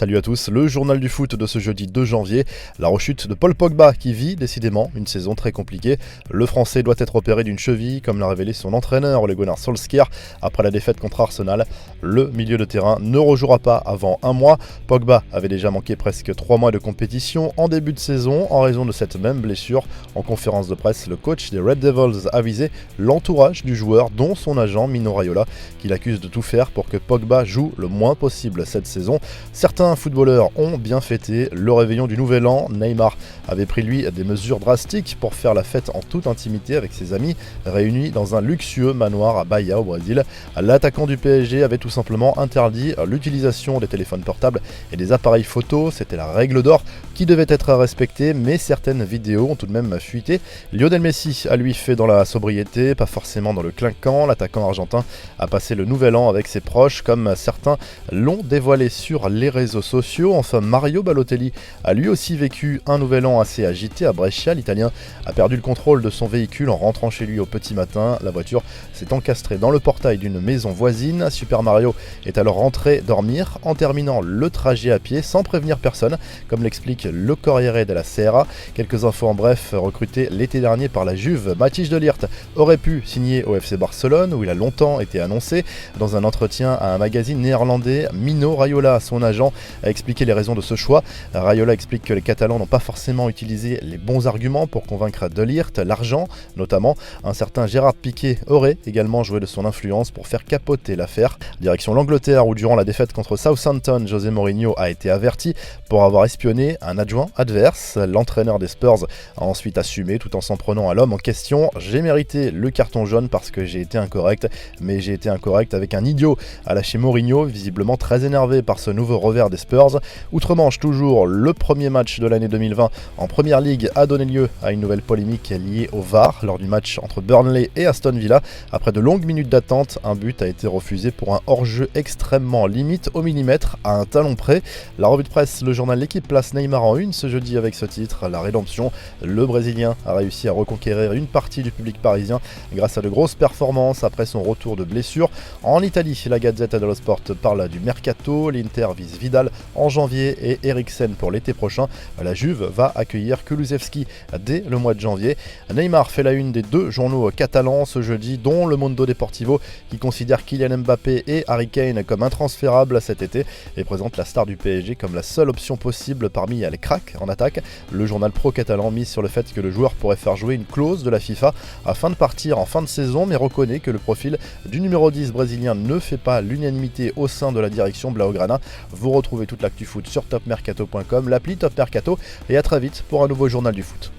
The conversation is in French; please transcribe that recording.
Salut à tous, le journal du foot de ce jeudi 2 janvier. La rechute de Paul Pogba qui vit décidément une saison très compliquée. Le Français doit être opéré d'une cheville, comme l'a révélé son entraîneur, Ole Gunnar Solskjaer, après la défaite contre Arsenal. Le milieu de terrain ne rejouera pas avant un mois. Pogba avait déjà manqué presque 3 mois de compétition en début de saison en raison de cette même blessure. En conférence de presse, le coach des Red Devils a avisé l'entourage du joueur, dont son agent Mino Raiola, qui l'accuse de tout faire pour que Pogba joue le moins possible cette saison. Certains footballeurs ont bien fêté le réveillon du Nouvel An. Neymar avait pris lui des mesures drastiques pour faire la fête en toute intimité avec ses amis, réunis dans un luxueux manoir à Bahia au Brésil. L'attaquant du PSG avait tout simplement interdit l'utilisation des téléphones portables et des appareils photo. C'était la règle d'or qui devait être respectée, mais certaines vidéos ont tout de même fuité. Lionel Messi a lui fait dans la sobriété, pas forcément dans le clinquant. L'attaquant argentin a passé le Nouvel An avec ses proches, comme certains l'ont dévoilé sur les réseaux sociaux. Enfin, Mario Balotelli a lui aussi vécu un Nouvel An assez agité à Brescia. L'Italien a perdu le contrôle de son véhicule en rentrant chez lui au petit matin. La voiture s'est encastrée dans le portail d'une maison voisine. Super Mario est alors rentré dormir en terminant le trajet à pied sans prévenir personne, comme l'explique le Corriere della Sera. Quelques infos en bref. Recruté l'été dernier par la Juve, Matthijs de Ligt aurait pu signer au FC Barcelone, où il a longtemps été annoncé. Dans un entretien à un magazine néerlandais, Mino Raiola, son agent, a expliqué les raisons de ce choix. Raiola explique que les Catalans n'ont pas forcément utilisé les bons arguments pour convaincre de Ligt, l'argent notamment. Un certain Gérard Piqué aurait également joué de son influence pour faire capoter l'affaire. Direction l'Angleterre, où durant la défaite contre Southampton, José Mourinho a été averti pour avoir espionné un adjoint adverse. L'entraîneur des Spurs a ensuite assumé tout en s'en prenant à l'homme en question. J'ai mérité le carton jaune parce que j'ai été incorrect, mais j'ai été incorrect avec un idiot, a lâché Mourinho, visiblement très énervé par ce nouveau revers des Spurs. Outre-Manche toujours, le premier match de l'année 2020 en Première Ligue a donné lieu à une nouvelle polémique liée au VAR lors du match entre Burnley et Aston Villa. Après de longues minutes d'attente, un but a été refusé pour un hors-jeu extrêmement limite au millimètre à un talon près. La revue de presse, le journal L'Équipe place Neymar en une ce jeudi avec ce titre, la rédemption. Le Brésilien a réussi à reconquérir une partie du public parisien grâce à de grosses performances après son retour de blessure. En Italie, la Gazzetta dello Sport parle du mercato. L'Inter vise Vidal en janvier et Eriksen pour l'été prochain. La Juve va accueillir Kulusevski dès le mois de janvier. Neymar fait la une des deux journaux catalans ce jeudi, dont le Mundo Deportivo, qui considère Kylian Mbappé et Harry Kane comme intransférables cet été et présente la star du PSG comme la seule option possible parmi les cracks en attaque. Le journal pro-catalan mise sur le fait que le joueur pourrait faire jouer une clause de la FIFA afin de partir en fin de saison, mais reconnaît que le profil du numéro 10 brésilien ne fait pas l'unanimité au sein de la direction Blaugrana. Vous retrouvez toute l'actu foot sur topmercato.com, l'appli Top Mercato, et à très vite pour un nouveau journal du foot.